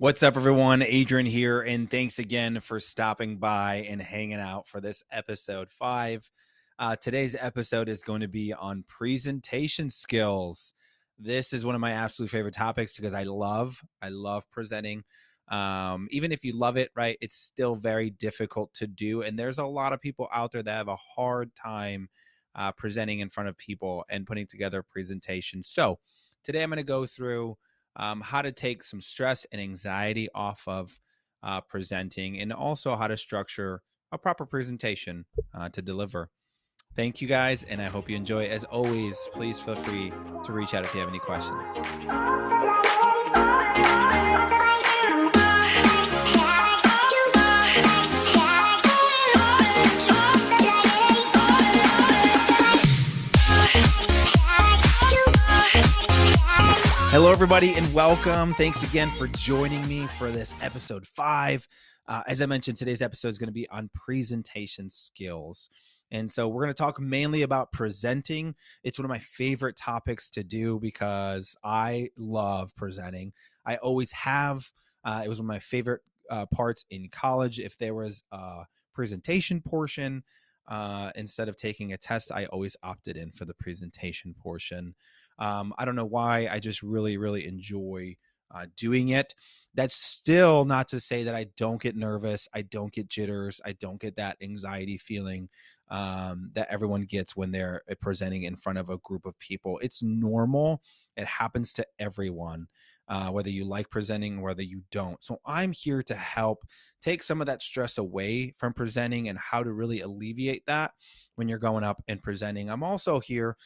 What's up, everyone? Adrian here, and thanks again for stopping by and hanging out for this episode 5. Today's episode is going to be on presentation skills. This is one of my absolute favorite topics because I love presenting. Even if you love it, right, it's still very difficult to do, and there's a lot of people out there that have a hard time presenting in front of people and putting together a presentation. So today I'm going to go through how to take some stress and anxiety off of presenting, and also how to structure a proper presentation to deliver. Thank you guys, and I hope you enjoy. As always, please feel free to reach out if you have any questions. Hello, everybody, and welcome. Thanks again for joining me for this episode 5. As I mentioned, today's episode is going to be on presentation skills. And so we're going to talk mainly about presenting. It's one of my favorite topics to do because I love presenting. I always have. It was one of my favorite parts in college. If there was a presentation portion, instead of taking a test, I always opted in for the presentation portion. I don't know why. I just really enjoy doing it. That's still not to say that I don't get nervous. I don't get jitters. I don't get that anxiety feeling that everyone gets when they're presenting in front of a group of people. It's normal. It happens to everyone, whether you like presenting or whether you don't. So I'm here to help take some of that stress away from presenting and how to really alleviate that when you're going up and presenting. I'm also here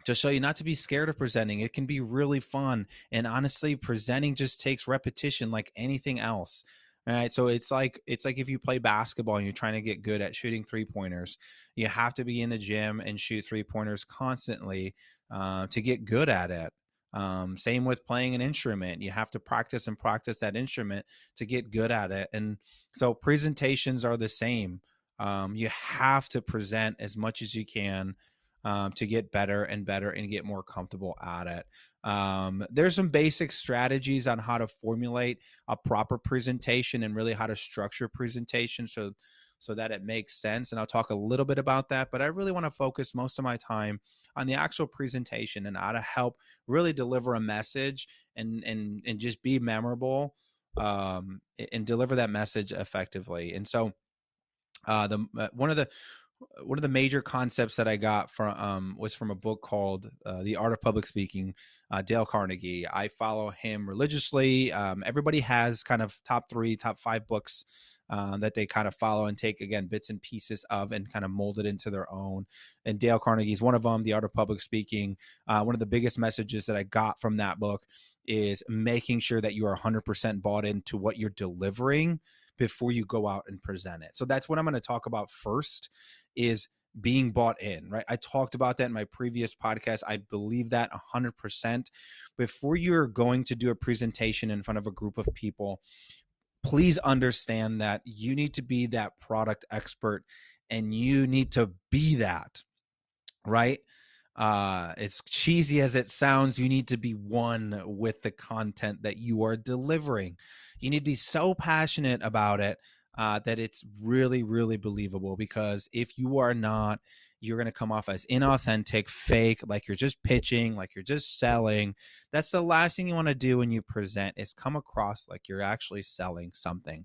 to show you not to be scared of presenting. It can be really fun. And honestly, presenting just takes repetition like anything else. All right. So it's like if you play basketball and you're trying to get good at shooting 3-pointers, you have to be in the gym and shoot 3-pointers constantly to get good at it. Same with playing an instrument. You have to practice that instrument to get good at it. And so presentations are the same. You have to present as much as you can to get better and get more comfortable at it. There's some basic strategies on how to formulate a proper presentation and really how to structure presentation so that it makes sense. And I'll talk a little bit about that, but I really want to focus most of my time on the actual presentation and how to help really deliver a message and just be memorable and deliver that message effectively. And so one of the major concepts that I got from was from a book called The Art of Public Speaking, Dale Carnegie. I follow him religiously. Everybody has kind of top 5 books that they kind of follow and take, again, bits and pieces of and kind of mold it into their own. And Dale Carnegie is one of them, The Art of Public Speaking. One of the biggest messages that I got from that book is making sure that you are 100% bought into what you're delivering before you go out and present it. So that's what I'm going to talk about first, is being bought in, right? I talked about that in my previous podcast. I believe that 100%. Before you're going to do a presentation in front of a group of people, please understand that you need to be that product expert and you need to be that, right? As cheesy as it sounds, you need to be one with the content that you are delivering. You need to be so passionate about it that it's really believable, because if you are not, you're going to come off as inauthentic, fake, like you're just pitching, like you're just selling. That's the last thing you want to do when you present, is come across like you're actually selling something.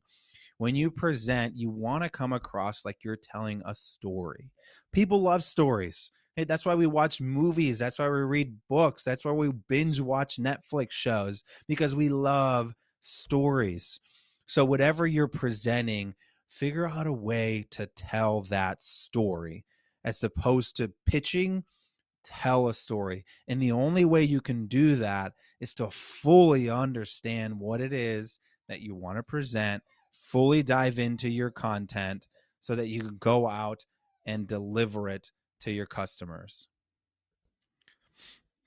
When you present, you want to come across like you're telling a story. People love stories. Hey, that's why we watch movies. That's why we read books. That's why we binge watch Netflix shows, because we love stories. So whatever you're presenting, figure out a way to tell that story. As opposed to pitching, tell a story. And the only way you can do that is to fully understand what it is that you want to present, fully dive into your content so that you can go out and deliver it to your customers.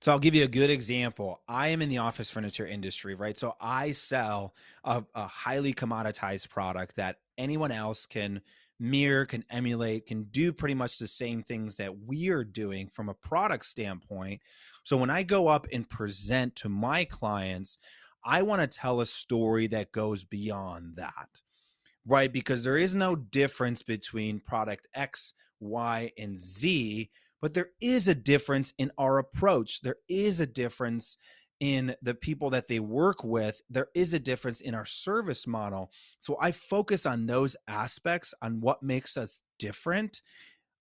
So I'll give you a good example. I am in the office furniture industry, right? So I sell a highly commoditized product that anyone else can mirror, can emulate, can do pretty much the same things that we are doing from a product standpoint. So when I go up and present to my clients, I want to tell a story that goes beyond that, right? Because there is no difference between product X, Y, and Z, but there is a difference in our approach. There is a difference in the people that they work with. There is a difference in our service model. So I focus on those aspects, on what makes us different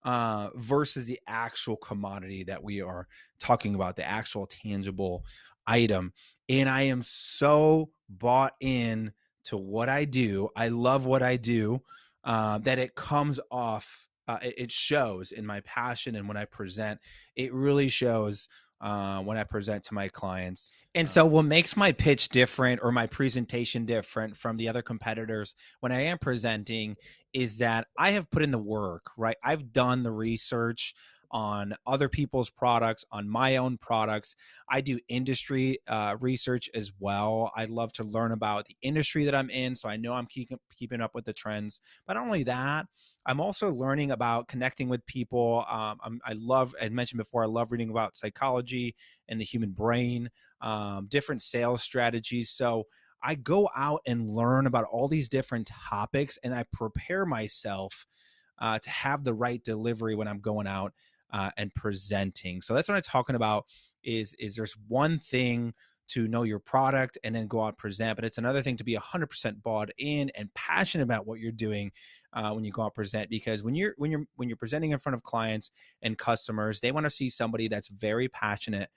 versus the actual commodity that we are talking about, the actual tangible item. And I am so bought in to what I do. I love what I do, that it comes off. It shows in my passion, and when I present, it really shows when I present to my clients. And so what makes my pitch different or my presentation different from the other competitors when I am presenting is that I have put in the work, right? I've done the research on other people's products, on my own products. I do industry research as well. I love to learn about the industry that I'm in, so I know I'm keeping up with the trends. But not only that, I'm also learning about connecting with people. I love, I mentioned before, I love reading about psychology and the human brain, different sales strategies. So I go out and learn about all these different topics, and I prepare myself to have the right delivery when I'm going out and presenting. So that's what I'm talking about. Is there's one thing to know your product and then go out and present, but it's another thing to be 100% bought in and passionate about what you're doing when you go out and present. Because when you're presenting in front of clients and customers, they want to see somebody that's very passionate,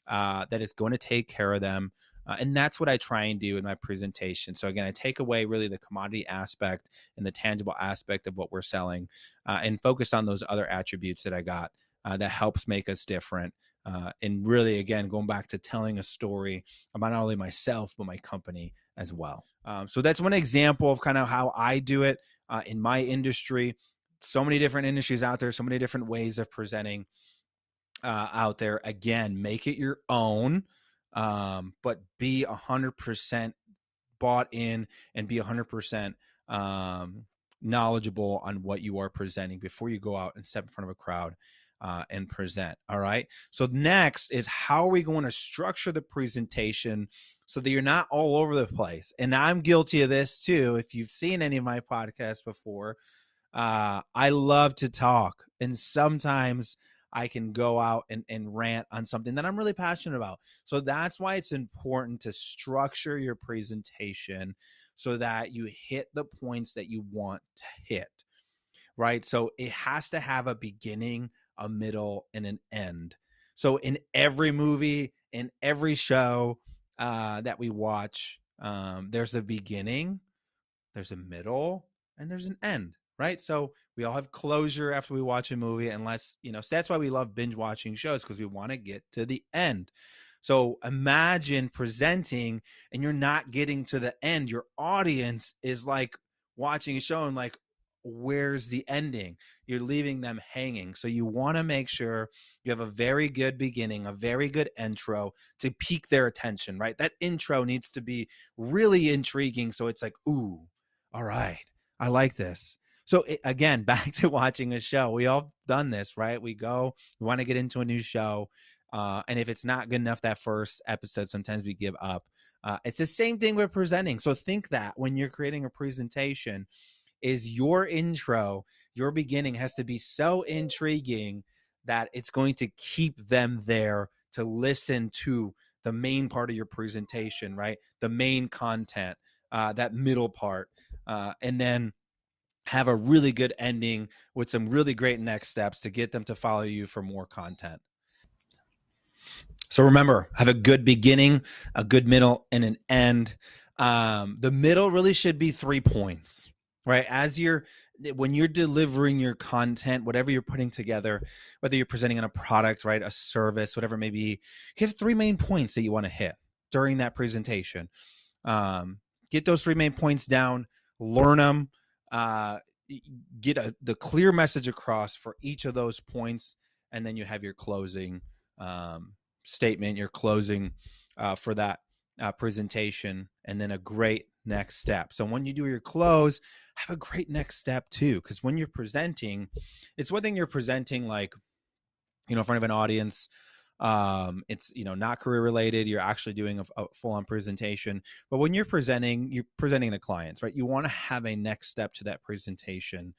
that is going to take care of them. And that's what I try and do in my presentation. So again, I take away really the commodity aspect and the tangible aspect of what we're selling, and focus on those other attributes that I got that helps make us different. And really, again, going back to telling a story about not only myself, but my company as well. So that's one example of kind of how I do it in my industry. So many different industries out there, so many different ways of presenting out there. Again, make it your own, but be 100% bought in and be 100% knowledgeable on what you are presenting before you go out and step in front of a crowd and present. All right. So next is, how are we going to structure the presentation so that you're not all over the place? And I'm guilty of this too. If you've seen any of my podcasts before, I love to talk, and sometimes I can go out and rant on something that I'm really passionate about. So that's why it's important to structure your presentation so that you hit the points that you want to hit, right? So it has to have a beginning, a middle, and an end. So in every movie, in every show that we watch, there's a beginning, there's a middle, and there's an end, right? So we all have closure after we watch a movie, unless, so that's why we love binge watching shows, because we want to get to the end. So imagine presenting and you're not getting to the end. Your audience is like watching a show and like, where's the ending? You're leaving them hanging. So you want to make sure you have a very good beginning, a very good intro to pique their attention, right? That intro needs to be really intriguing. So it's like, ooh, all right, I like this. So again, back to watching a show. We all done this, right? We want to get into a new show. And if it's not good enough that first episode, sometimes we give up. It's the same thing with presenting. So think that when you're creating a presentation, is your intro, your beginning has to be so intriguing that it's going to keep them there to listen to the main part of your presentation, right? The main content, that middle part, and then have a really good ending with some really great next steps to get them to follow you for more content. So remember, have a good beginning, a good middle, and an end. The middle really should be 3 points, right? When you're delivering your content, whatever you're putting together, whether you're presenting on a product, right, a service, whatever it may be, you have 3 main points that you want to hit during that presentation. Get those 3 main points down, learn them, get the clear message across for each of those points, and then you have your closing statement, your closing for that presentation, and then a great next step. So when you do your close, have a great next step too, because when you're presenting, it's one thing you're presenting like, in front of an audience, It's, not career related. You're actually doing a full-on presentation. But when you're presenting to clients, right? You want to have a next step to that presentation,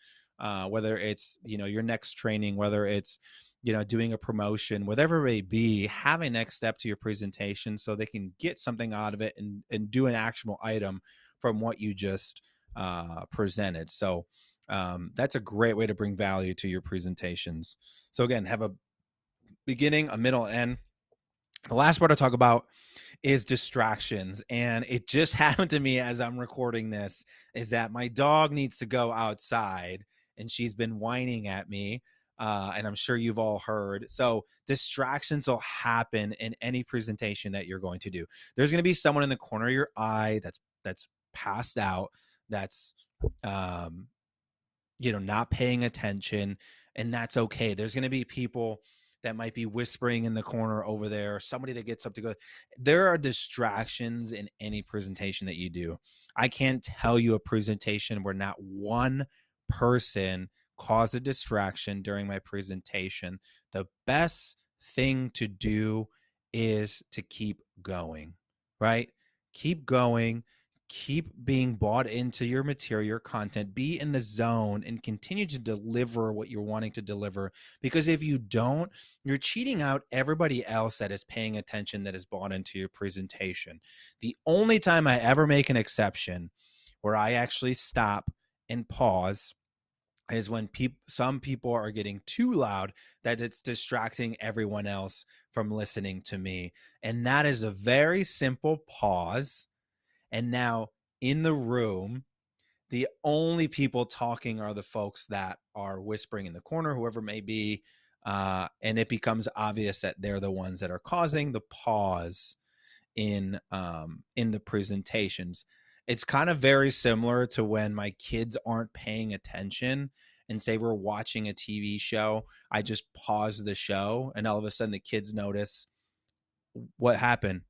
whether it's, your next training, whether it's, doing a promotion, whatever it may be. Have a next step to your presentation so they can get something out of it and do an actionable item from what you just presented. So that's a great way to bring value to your presentations. So again, have a beginning, a middle, and end. The last part I talk about is distractions. And it just happened to me as I'm recording this, is that my dog needs to go outside and she's been whining at me. And I'm sure you've all heard. So distractions will happen in any presentation that you're going to do. There's going to be someone in the corner of your eye that's passed out, that's not paying attention, and that's okay. There's going to be people that might be whispering in the corner over there, somebody that gets up to go. There are distractions in any presentation that you do. I can't tell you a presentation where not one person caused a distraction during my presentation. The best thing to do is to keep going, right? Keep going. Keep being bought into your material, your content, be in the zone, and continue to deliver what you're wanting to deliver. Because if you don't, you're cheating out everybody else that is paying attention, that is bought into your presentation. The only time I ever make an exception where I actually stop and pause is when some people are getting too loud that it's distracting everyone else from listening to me. And that is a very simple pause. And now in the room, the only people talking are the folks that are whispering in the corner, whoever it may be. And it becomes obvious that they're the ones that are causing the pause in the presentations. It's kind of very similar to when my kids aren't paying attention and say we're watching a TV show. I just pause the show and all of a sudden the kids notice what happened.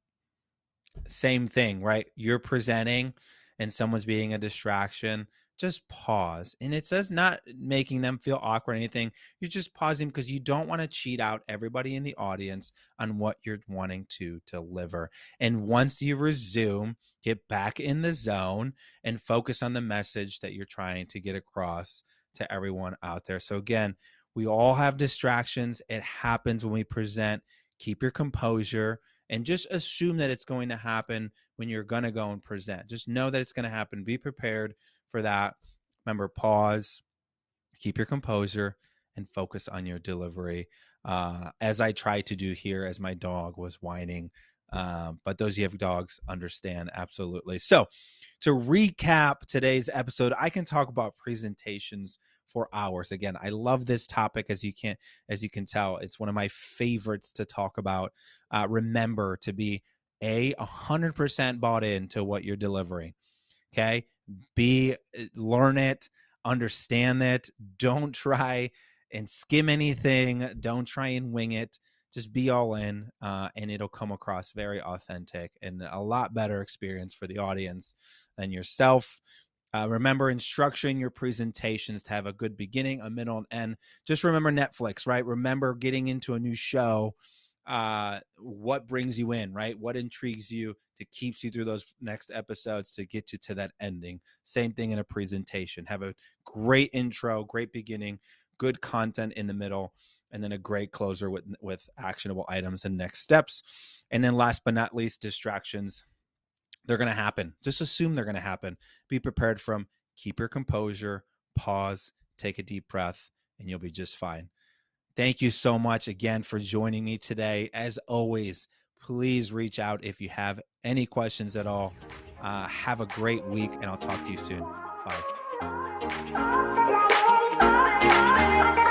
Same thing, right? You're presenting and someone's being a distraction. Just pause. And it says not making them feel awkward or anything. You're just pausing because you don't want to cheat out everybody in the audience on what you're wanting to deliver. And once you resume, get back in the zone and focus on the message that you're trying to get across to everyone out there. So again, we all have distractions. It happens when we present. Keep your composure. And just assume that it's going to happen when you're going to go and present. Just know that it's going to happen. Be prepared for that. Remember, pause, keep your composure, and focus on your delivery, as I try to do here as my dog was whining. But those of you who have dogs understand absolutely. So to recap today's episode, I can talk about presentations for hours. Again, I love this topic, as you can tell. It's one of my favorites to talk about. Remember to be 100% bought into what you're delivering. Okay, learn it, understand it. Don't try and skim anything. Don't try and wing it. Just be all in, and it'll come across very authentic and a lot better experience for the audience than yourself. Remember, in structuring your presentations to have a good beginning, a middle, and end. Just remember Netflix, right? Remember getting into a new show. What brings you in, right? What intrigues you to keeps you through those next episodes to get you to that ending. Same thing in a presentation. Have a great intro, great beginning, good content in the middle, and then a great closer with actionable items and next steps. And then last but not least, distractions. They're going to happen. Just assume they're going to happen. Be prepared for them. Keep your composure, pause, take a deep breath, and you'll be just fine. Thank you so much again for joining me today. As always, please reach out if you have any questions at all. Have a great week, and I'll talk to you soon. Bye.